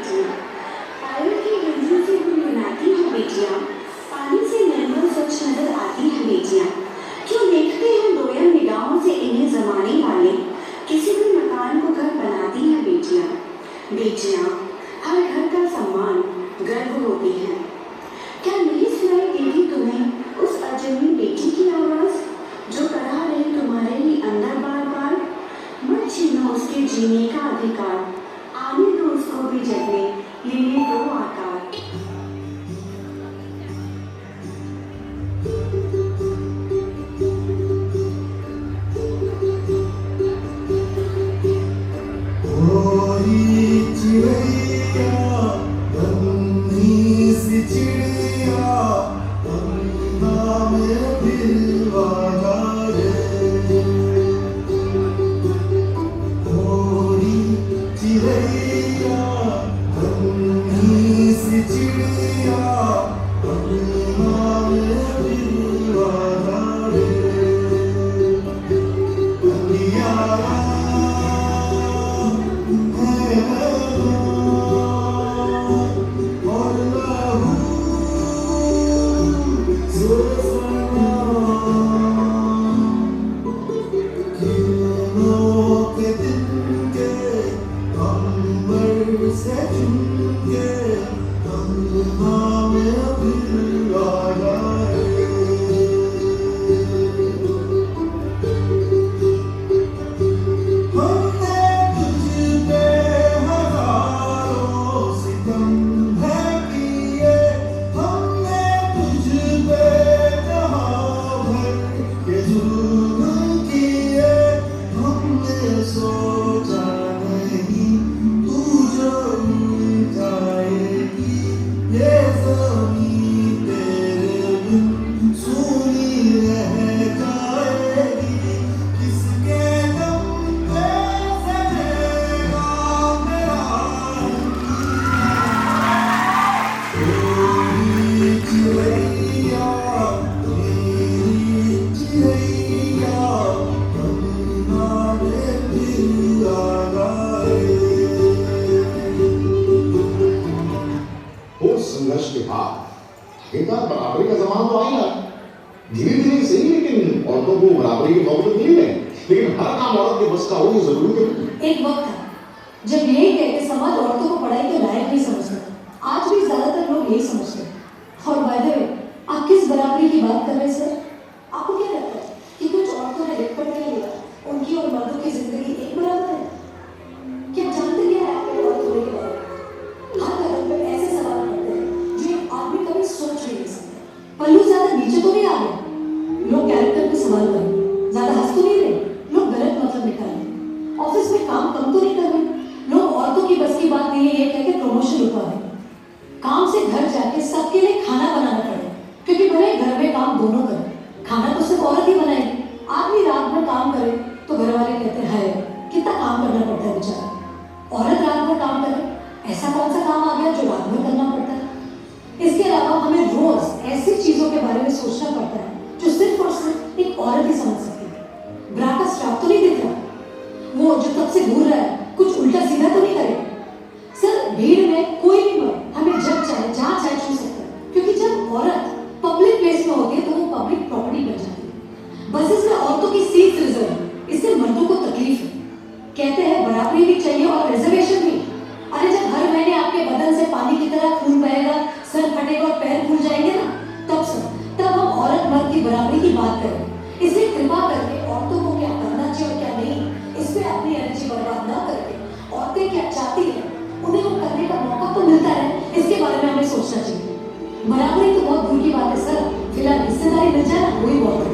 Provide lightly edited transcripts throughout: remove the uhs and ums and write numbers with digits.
बेटियां, पायल की गंजी से गुनगुनाती हैं बेटियां, पानी से निर्मल स्वच्छ नजर आती हैं बेटियां। क्यों देखते हैं लोयम निगाहों से इन्हें जमाने वाले, किसी भी मकान को घर बनाती हैं बेटियां। बेटियां हर घर का सम्मान गर्व होती हैं। क्या नहीं सुनाई देती तुम्हें उस अजनबी बेटी की आवाज, जो करा रही तुम्हारे ही अंदर बार बार, मत छीनो उसके जीने का अधिकार, आने दो उसको भी जगने, लेने दो आकार। संघर्ष के बाद आखिरकार बराबरी का जमाना तो आएगा। धीरे धीरे सही, लेकिन औरतों को बराबरी के मौके मिल रहे हैं, लेकिन हर काम औरत के बस का हो ये जरूरी है। एक वक्त था जब यही कहते समाज औरतों को पढ़ाई के लायक नहीं समझता। आज भी ज्यादातर लोग यही समझते हैं। और बाय द वे, आप किस बराबरी की बात कर रहे हैं सर? आपको क्या लगता है कि कुछ औरतों ने रिपोर्ट नहीं लिया, उनकी और मर्दों की जिंदगी एक बराबर है? क्या जानते क्या है आपके औरत होने के बारे में? हर कदम पे ऐसे सवाल करते हैं जो एक आदमी कभी सोच भी नहीं सकता। पल्लू ज्यादा नीचे तो नहीं आ गया, लोग कैरेक्टर पे सवाल करेंगे। ज्यादा हंस तो नहीं रहे, लोग गलत मतलब निकालेंगे। ऑफिस में काम कम तो नहीं कर रहे, लोग औरतों की बस की बात नहीं है ये कहकर प्रमोशन रुकवा देंगे। काम से घर जाके सबके लिए खाना बनाना पड़े, क्योंकि भले घर में काम दोनों करें, खाना तो सिर्फ औरत ही बनाएगी। आदमी रात भर काम करे तो घर वाले कहते हैं कितना काम करना पड़ता है बेचारा। औरत रात भर काम करे, ऐसा कौन सा काम आ गया जो रात भर करना पड़ता है? इसके अलावा हमें रोज ऐसी चीजों के बारे में सोचना पड़ता है जो सिर्फ और सिर्फ एक औरत ही समझ सकती है। ब्रा का स्ट्रैप तो नहीं दिख रहा, वो जो तब से घूर रहा है कुछ उल्टा सीधा तो नहीं करेगा? सर, भीड़ में कोई भी मर्द हमें जब चाहे जहां चाहे छू सकता है, क्योंकि जब औरत पब्लिक प्लेस में होती है तो वो पब्लिक प्रॉपर्टी बन जाती है। बसेस में औरतों की सीट रिजर्व, इससे मर्दों को तकलीफ है। कहते हैं बराबरी भी चाहिए और रिजर्वेशन भी। अरे जब हर महीने आपके बदन से पानी की तरह खून बहेगा, सर फटेगा और पैर फूल जाएंगे ना, तब हम औरत मर्द की बराबरी की बात करें। इसलिए कृपा करके औरतों को क्या करना चाहिए और क्या नहीं, इस पे अपनी एनर्जी बर्बाद ना करके औरतें क्या चाहती हैं उन्हें वो करने का मौका तो मिलता है, इसके बारे में हमें सोचना चाहिए। बराबरी तो बहुत दूर की बात है सर, फिलहाल हिस्सेदारी मिल जाए ना वही बहुत है।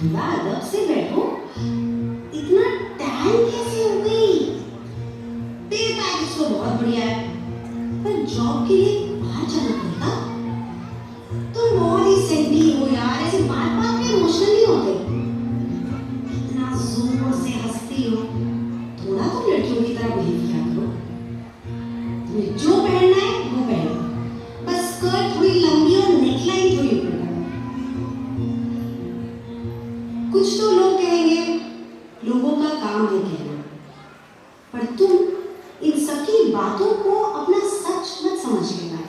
थोड़ा अदब से बैठो। इतना टैन कैसे हो गई? पे पैकेज तो बहुत बढ़िया है, पर जॉब के लिए बाहर जाना पड़ता। तुम बहुत ही सेंटी हो यार, ऐसे बात बात में इमोशनल नहीं होते। इतना जोर से हंसती हो, थोड़ा तो लड़कियों की तरह बिहेव किया करो। तुम्हें जो पहनना है वो पहनो, बस स्कर्ट थोड़ी लंबी और नेकलाइन थोड़ी ऊपर करो। कुछ तो लोग कहेंगे लोगों का काम है कहना, पर तुम इन सबकी बातों को अपना सच मत समझ लेना,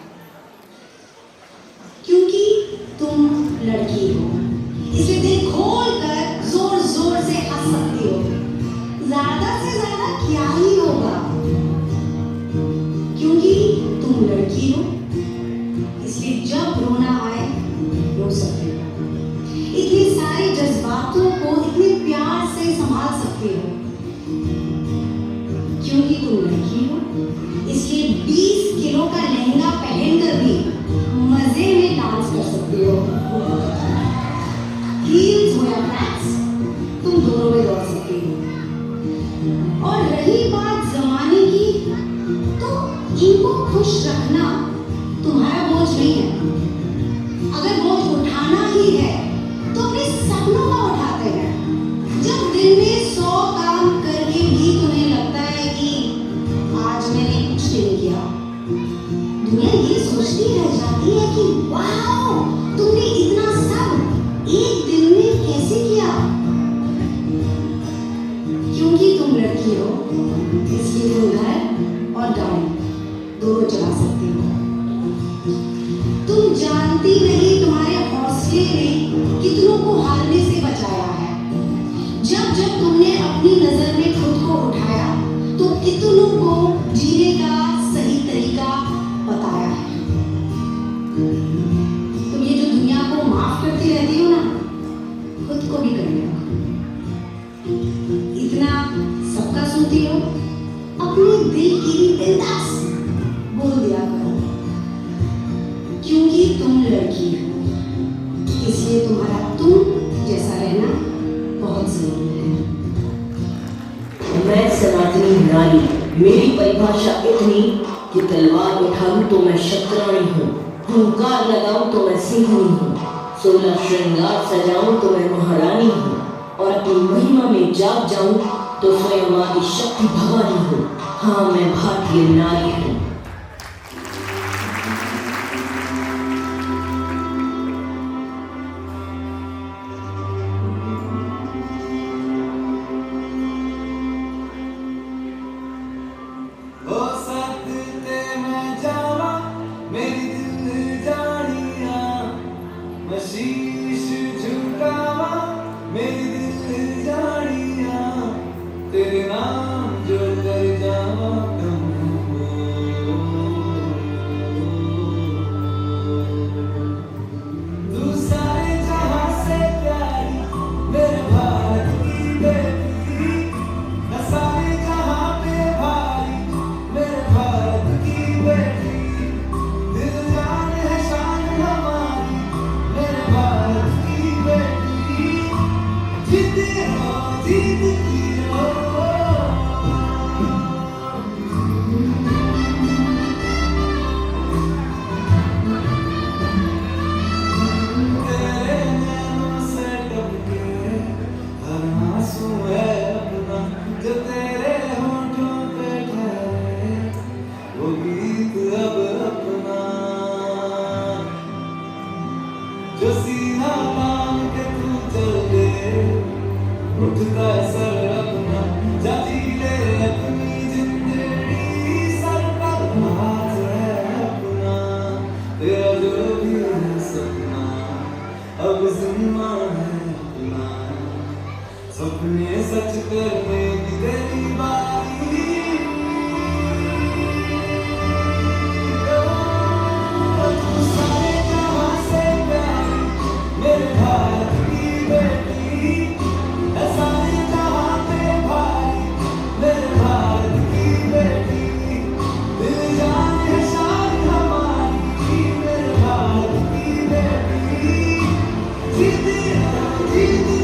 क्योंकि तुम लड़की हो, इसलिए दिल खोल कर जोर जोर से हंस सकती हो। ज्यादा से ज्यादा क्या ही होगा, क्योंकि तुम लड़की हो, इसलिए जब रोना आए रो सकते हो। इतने सारे जज्बातों को इतने प्यार से संभाल सकते हो, क्योंकि तुम लड़की हो, इसलिए 20 किलो का लहंगा पहनकर भी मजे में डांस कर सकती हो। हील्स हो या फ्लैट्स, तुम दोनों में दौड़ सकती हो। और रही बात जमाने की, तो इनको खुश रखना तुम्हारा बोझ नहीं है। अगर बोझ उठाना ही है तो अपने सपनों का उठाते हैं। जब दिन में 100 काम करके भी तुम्हें लगता है कि आज मैंने कुछ नहीं किया, दुनिया ये सोचती रह जाती है कि वाओ, तुमने इतना सब एक दिन में कैसे किया। क्योंकि तुम लड़की हो, इसलिए तुम घर और गाड़ी दोनों चला सकती हो। तुम जानती नहीं तुम्हारे हौसले ने कितनों को हारने से बचाया है। जब जब तुमने अपनी नजर में खुद को उठाया, तो कितनों को जीने का सही तरीका बताया है। तुम ये जो दुनिया को माफ करती रहती हो ना, खुद को भी कर लिया। इतना सबका सुनती हो, अपने दिल की भी बिंदास बोल दिया करो, क्योंकि तुम लड़की हो, इसलिए तुम्हारा तुम जैसा रहना बहुत जरूरी है। मैं सनातनी नारी, मेरी परिभाषा इतनी कि तलवार उठाऊं तो मैं शतरानी हूँ, हुंकार लगाऊं तो मैं सिंहनी हूँ, 16 श्रृंगार सजाऊं तो मैं महारानी हूँ, और अपनी महिमा में जाग जाऊं तो स्वयं आदि शक्ति भवानी हूँ। हाँ, मैं भारतीय नारी हूँ। शीश झुकावा मेरी दिल जानिया, तेरे नाम जो कर जावा कम तू सारे जहां से प्यारी मेरे भारत की बेटी, मैं सारे जहां पे भारी मेरे भारत की बेटी, दिल जान है शान हमारी मेरे भारत की बेटी, जीती हो जीतती हो। तेरे नैनों से टपके हर आंसू है अपना, जो तेरे होठों पे ठहरे वो गीत अब अपना, जो सीना तान के तू चल दे उठता है सर अपना, जा जी ले अपनी जिंदगी, सर पर हाथ है अपना, तेरा जो भी है सपना अब जिम्मा है अपना, सपने सच करने की तेरी बारी, तू सारे जहां से प्यारी मेरे भारत की बेटी, मैं सारे जहां पे भारी मेरे भारत की बेटी, दिल जान है शान हमारी मेरे भारत की बेटी, जीती हो जीती